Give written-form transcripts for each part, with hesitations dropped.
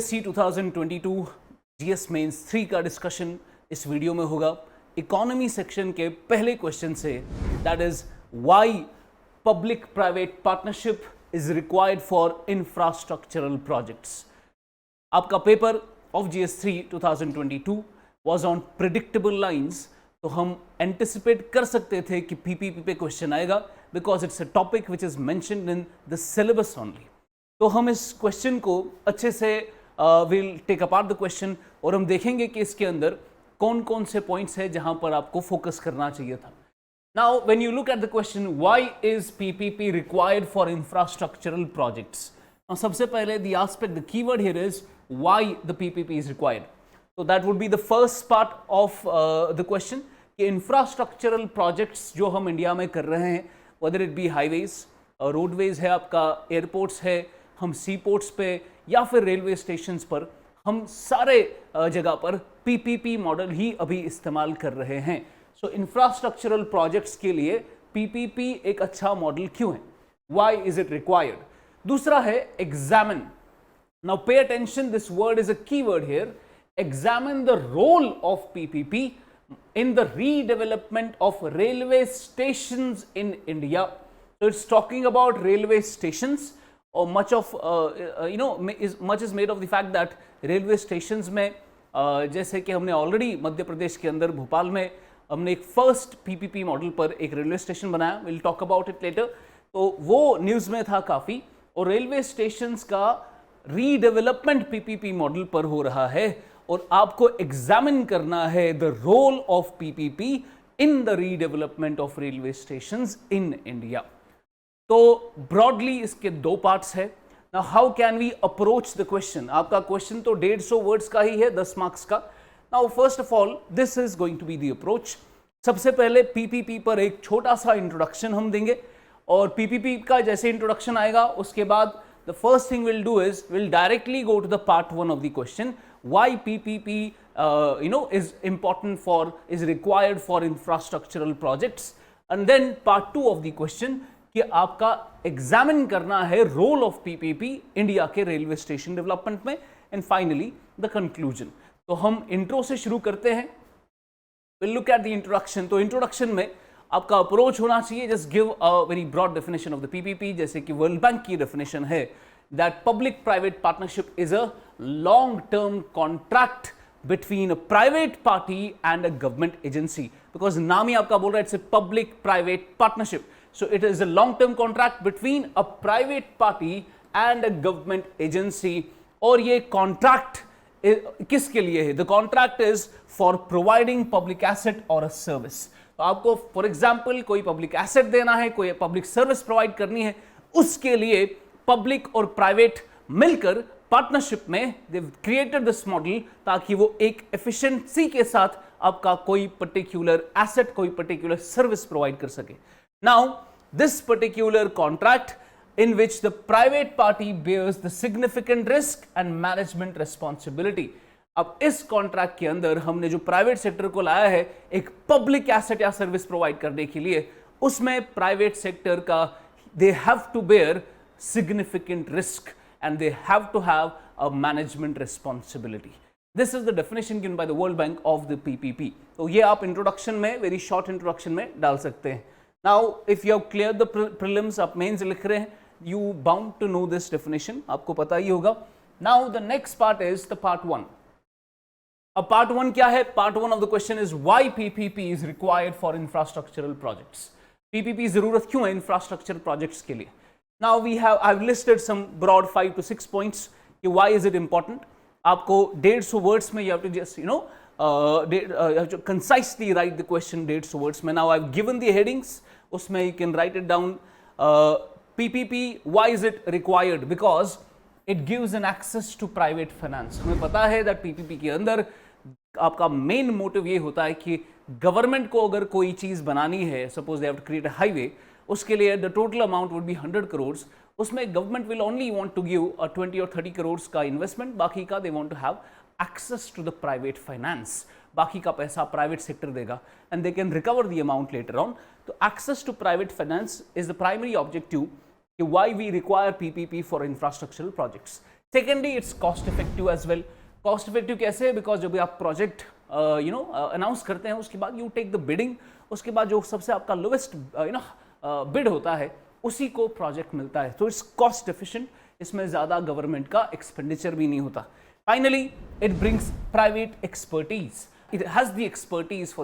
GSC 2022 GS mains 3 का discussion इस video में होगा इकोनॉमी सेक्शन के पहले क्वेश्चन से, that is why public private partnership is required for infrastructural projects. आपका पेपर ऑफ जीएस3 2022 वाज ऑन प्रिडिक्टेबल लाइंस, तो हम एंटिसिपेट कर सकते थे कि पीपीपी पे क्वेश्चन आएगा because it's a topic which is mentioned in the syllabus only. तो हम इस क्वेश्चन को अच्छे से will take apart the question और हम देखेंगे कि इसके अंदर कौन कौन से पॉइंट्स है जहां पर आपको फोकस करना चाहिए था। Now when you look at the question why is PPP required for infrastructural projects, सबसे पहले the aspect, the keyword here is why the PPP is required. So that would be the first part of the question कि infrastructural projects जो हम India में कर रहे हैं, whether it be highways, roadways है, आपका एयरपोर्ट्स है, हम सी पोर्ट्स पे या फिर रेलवे स्टेशंस पर, हम सारे जगह पर पीपीपी मॉडल ही अभी इस्तेमाल कर रहे हैं। सो इंफ्रास्ट्रक्चरल प्रोजेक्ट्स के लिए पीपीपी एक अच्छा मॉडल क्यों है, व्हाई इज इट रिक्वायर्ड। दूसरा है examine. Now pay attention, this word is a keyword here. Examine the role of PPP in the redevelopment of railway stations in India. So it's talking about railway stations, or much is made of the fact that railway stations में जैसे कि हमने already Madhya Pradesh के अंदर भोपाल में हमने एक first PPP model पर एक रेलवे स्टेशन बनाया, will talk about it later. तो वो न्यूज़ में था काफ़ी, और रेलवे स्टेशंस का रीडेवलपमेंट पीपीपी मॉडल पर हो रहा है और आपको एग्जामिन करना है the role of PPP in the redevelopment of railway stations in India. तो ब्रॉडली इसके दो पार्ट्स है। Now how can we approach the question. आपका क्वेश्चन तो 150 वर्ड्स का ही है, 10 मार्क्स का। Now first of all this is going to be the approach. सबसे पहले पीपीपी पर एक छोटा सा इंट्रोडक्शन हम देंगे, और पीपीपी का जैसे इंट्रोडक्शन आएगा उसके बाद the first thing we'll do is we'll directly go to the part 1 of the question, why PPP is important for, is required for infrastructural projects, and then part 2 of the question कि आपका examine करना है role of PPP India के railway station development में, and finally the conclusion. तो हम intro से शुरू करते हैं। we'll look at the introduction। तो इंट्रोडक्शन में आपका अप्रोच होना चाहिए, just give a very broad definition of the PPP, जैसे कि वर्ल्ड बैंक की डेफिनेशन है that public private partnership is a long term contract between a private party and a government agency. Because नाम ही आपका बोल रहा है it's a public private partnership, so it is a long term contract between a private party and a government agency. और ये contract किसके लिए है? The contract is for providing public asset और अ सर्विस। तो आपको फॉर एग्जाम्पल कोई public asset देना है, कोई पब्लिक सर्विस प्रोवाइड करनी है, उसके लिए पब्लिक और प्राइवेट मिलकर पार्टनरशिप में दे क्रिएटेड दिस मॉडल ताकि वो एक एफिशिएंसी के साथ आपका कोई पर्टिकुलर एसेट, कोई पर्टिकुलर सर्विस प्रोवाइड कर सके। Now this particular contract in which the private party bears the significant risk and management responsibility। अब इस कॉन्ट्रैक्ट के अंदर हमने जो प्राइवेट सेक्टर को लाया है एक पब्लिक एसेट या सर्विस प्रोवाइड करने के लिए, उसमें प्राइवेट सेक्टर का they have to bear significant risk and they have to have a management responsibility. This is the definition given by the world bank of the PPP. तो ये आप introduction में, very short introduction में डाल सकते हैं। Now if you have clear the prelims, आप mains लिख रहे हैं, you bound to know this definition, आपको पता ही होगा। Now the next part is the part 1। अब part 1 क्या है? Part 1 of the question is why PPP is required for infrastructural projects। PPP जरूरत क्यों है infrastructure projects के लिए? Now I've listed some broad 5 to 6 points कि why is it important। आपको 150 words में you have to just you have to concisely write the question 150 words में। Now I've given the headings, उसमें you can write it down। PPP, why is it required? Because it gives an access to private finance। हमें पता है that PPP के अंदर आपका main motive ये होता है कि गवर्नमेंट को अगर कोई चीज़ बनानी है, suppose they have to create a highway, उसके लिए the total amount would be 100 crore. उसमें government will only want to give 20 और 30 करोड़ का इन्वेस्टमेंट, बाकी का they want to have access to the private finance. बाकी का पैसा प्राइवेट सेक्टर देगा and they can recover the amount later on. तो access to private finance is the primary objective why we require PPP for infrastructural projects। Secondly it's cost effective as well. Cost effective कैसे है? Because जब भी आप project announce करते हैं उसके बाद यू टेक द बिडिंग, उसके बाद जो सबसे आपका लोवेस्ट बिड होता है उसी को प्रोजेक्ट मिलता है। तो इट्स कॉस्ट एफिशिएंट, इसमें ज्यादा गवर्नमेंट का एक्सपेंडिचर भी नहीं होता। Finally it brings private expertise, it has the expertise for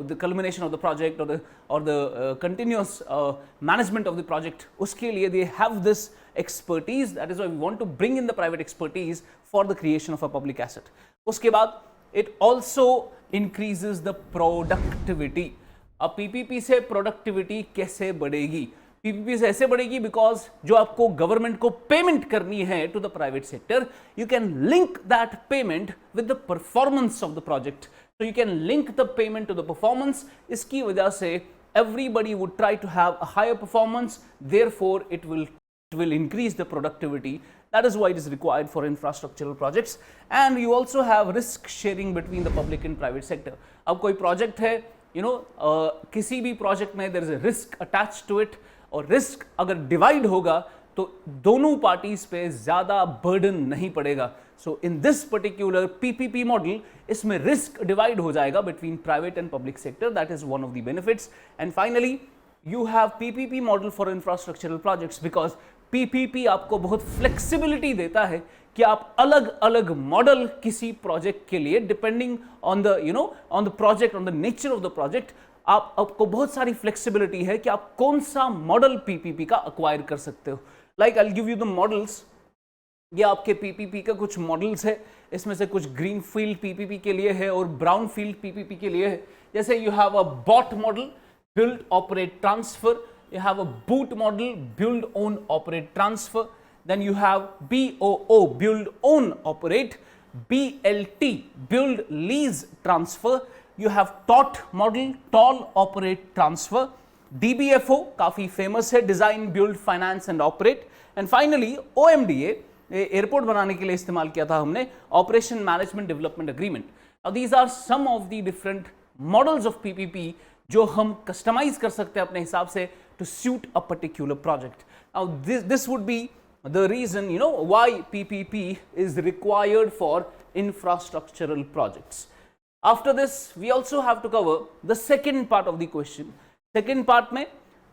the culmination of the project or the continuous management of the project. Uske liye they have this expertise, that is why we want to bring in the private expertise for the creation of a public asset. Uske baad it also increases the productivity. अब PPP से productivity कैसे बढ़ेगी? PPP से ऐसे बढ़ेगी because जो आपको government को पेमेंट करनी है to the private sector, you can link that payment with the performance of the project. So you can link the payment to the performance. इसकी वजह से everybody would try to have a higher performance, therefore it will increase the productivity. That is why it is required for infrastructural projects. And you also have risk sharing between the public and private sector. अब कोई project है, किसी भी project में there is a risk attached to it, और risk अगर divide होगा तो दोनों पार्टीज पे ज्यादा बर्डन नहीं पड़ेगा। So in this particular PPP model इसमें रिस्क डिवाइड हो जाएगा between private and public sector, that is one of the benefits. And finally you have PPP model for infrastructural projects, because PPP आपको बहुत flexibility देता है कि आप अलग अलग मॉडल किसी प्रोजेक्ट के लिए, depending on the on the project, on the nature of the project, आपको बहुत सारी फ्लेक्सिबिलिटी है कि आप कौन सा मॉडल पीपीपी का अक्वायर कर सकते हो। Like I will give you the models. ये आपके पीपीपी का कुछ मॉडल्स है, इसमें से कुछ ग्रीन फील्ड पीपीपी के लिए है और ब्राउन फील्ड पीपीपी के लिए है। जैसे you have a BOT model, build operate transfer, you have a boot model, build own operate transfer, then you have BOO, build own operate, BLT, build lease transfer, you have TOT model, toll operate transfer, DBFO काफी famous है, design build finance and operate, and finally OMDA, airport बनाने के लिए इस्तेमाल किया था हमने, operation management development agreement. अब these are some of the different models of PPP जो हम कस्टमाइज कर सकते हैं अपने हिसाब से to suit a particular project. Now this would be the reason why PPP is required for infrastructural projects. After this we also have to cover the second part of the question. Second part mein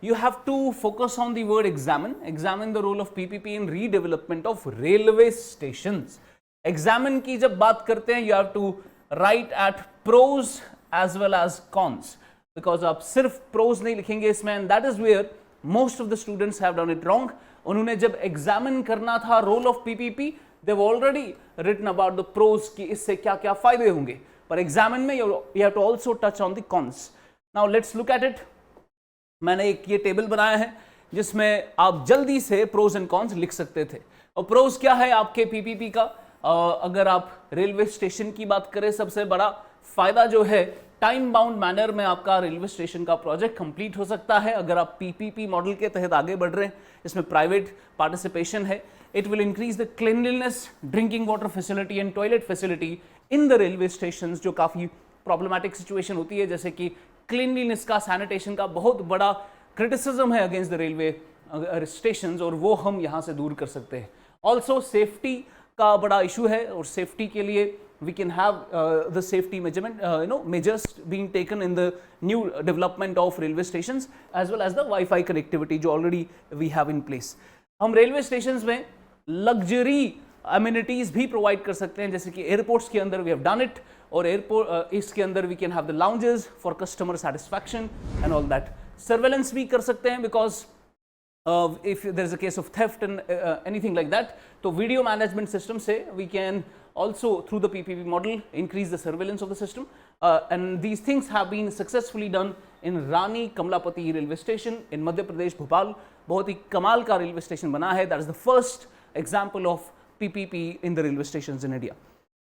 you have to focus on the word examine the role of PPP in redevelopment of railway stations. Examine की जब बात करते हैं you have to write at pros as well as cons, because आप सिर्फ pros नहीं लिखेंगे इसमें, and that is where most of the students have done it wrong. उन्होंने जब एग्जामिन करना था role of PPP, they have already written about the pros कि इससे क्या क्या फायदे होंगे, पर एग्जामिन में you have to also touch on the cons. Now let's look at it. मैंने एक ये टेबल बनाया है जिसमें आप जल्दी से प्रोज एंड कॉन्स लिख सकते थे। और प्रोज क्या है आपके पीपीपी का? अगर आप रेलवे स्टेशन की बात करें, सबसे बड़ा फायदा जो है, टाइम बाउंड मैनर में आपका रेलवे स्टेशन का प्रोजेक्ट कंप्लीट हो सकता है अगर आप पीपीपी मॉडल के तहत आगे बढ़ रहे हैं। इसमें प्राइवेट पार्टिसिपेशन है। It will increase the cleanliness, drinking water facility and toilet facility in the railway station, जो काफ़ी प्रॉब्लमैटिक सिचुएशन होती है, जैसे कि क्लीनलीनेस का, सैनिटेशन का बहुत बड़ा क्रिटिसिज्म है अगेंस्ट द रेलवे स्टेशन, और वो हम यहाँ से दूर कर सकते हैं। ऑल्सो सेफ्टी का बड़ा इशू है, और सेफ्टी के लिए we can have the safety measures being taken in the new development of railway stations, as well as the Wi-Fi connectivity जो already we have in place. हम railway stations में luxury amenities भी provide कर सकते हैं, जैसे कि airports के अंदर we have done it, और airport इसके अंदर we can have the lounges for customer satisfaction and all that. Surveillance भी कर सकते हैं, because if there is a case of theft and anything like that, तो video management system से we can also through the PPP model increase the surveillance of the system, and these things have been successfully done in Rani Kamlapati railway station in Madhya Pradesh, Bhopal. बहुत ही कमाल का railway station बना है, that is the first example of PPP in the railway stations in India.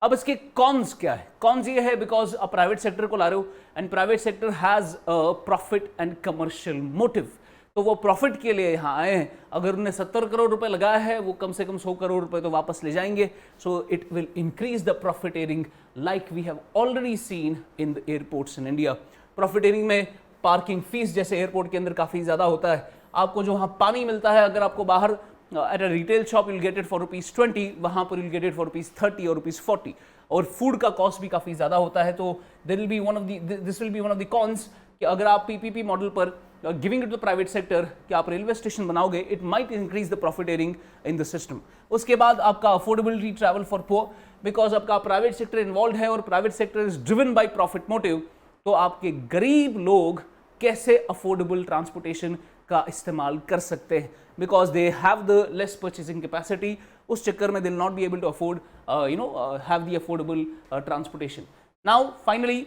अब इसके cons क्या है? Cons ये है बिकॉज आप प्राइवेट सेक्टर को ला रहे हो, and private sector has a profit and commercial motive, तो वो प्रॉफिट के लिए यहाँ आए हैं। अगर उन्हें 70 करोड़ रुपए लगाया है, वो कम से कम 100 करोड़ रुपए तो वापस ले जाएंगे। So it will increase the profiteering like we have already seen in the airports in India. Profiteering में पार्किंग फीस जैसे एयरपोर्ट के अंदर काफ़ी ज़्यादा होता है। आपको जो वहाँ पानी मिलता है, अगर आपको बाहर at a retail shop you'll get it for ₹20, वहाँ पर you'll get it for ₹30 और ₹40, और फूड का कॉस्ट भी काफ़ी ज़्यादा होता है, तो this will be one of the cons कि अगर आप पीपीपी मॉडल पर giving it the private sector कि आप रेलवे स्टेशन बनाओगे, it might increase the profiteering in the system. उसके बाद आपका affordability travel for poor, because आपका प्राइवेट सेक्टर इन्वॉल्व है और private sector is driven by profit motive, तो आपके गरीब लोग कैसे अफोर्डेबल ट्रांसपोर्टेशन का इस्तेमाल कर सकते हैं, because they have the less purchasing capacity, उस चक्कर में they will not be able to afford have the affordable transportation. Now finally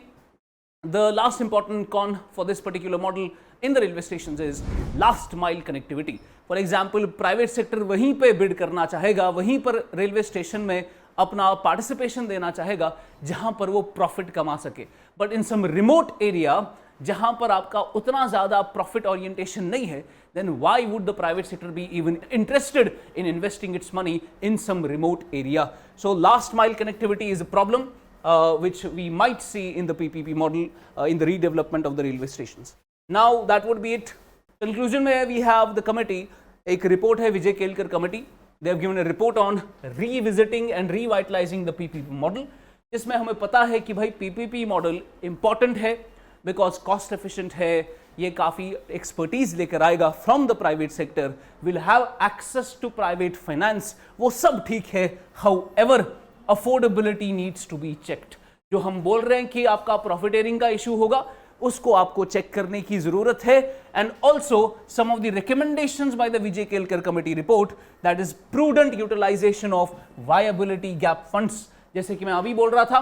the last important con for this particular model in the railway stations is last mile connectivity. For example, private sector वहीं पे bid करना चाहेगा, वहीं पर railway station में अपना participation देना चाहेगा जहां पर वो प्रॉफिट कमा सके, but in some remote area जहां पर आपका उतना ज्यादा प्रॉफिट ओरिएंटेशन नहीं है, then why would the private sector be even interested in investing its money in some remote area? So last mile connectivity is a problem which we might see in the PPP model in the redevelopment of the railway stations. Now that would be it. Conclusion में we have the committee, एक report है विजय Kelkar committee, they have given a report on revisiting and revitalizing the PPP model, जिसमें हमें पता है कि भाई PPP model important है because cost efficient है, ये काफ़ी expertise लेकर आएगा from the private sector, will have access to private finance, वो सब ठीक है, however affordability needs to be checked. जो हम बोल रहे हैं कि आपका प्रॉफिटेरिंग का इशू होगा, उसको आपको चेक करने की जरूरत है, and also some of the recommendations by the Vijay Kelkar committee report, that is prudent utilization of viability gap funds. जैसे कि मैं अभी बोल रहा था,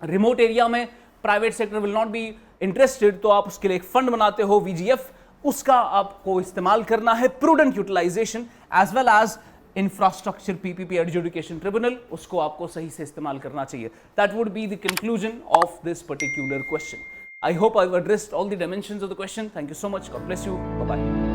रिमोट एरिया में private sector will not be interested, तो आप उसके लिए एक फंड बनाते हो VGF, उसका आपको इस्तेमाल करना है, prudent utilization as well as infrastructure PPP adjudication tribunal, उसको आपको सही से इस्तेमाल करना चाहिए। That would be the conclusion of this particular question. I hope I have addressed all the dimensions of the question. Thank you so much, God bless you, bye bye.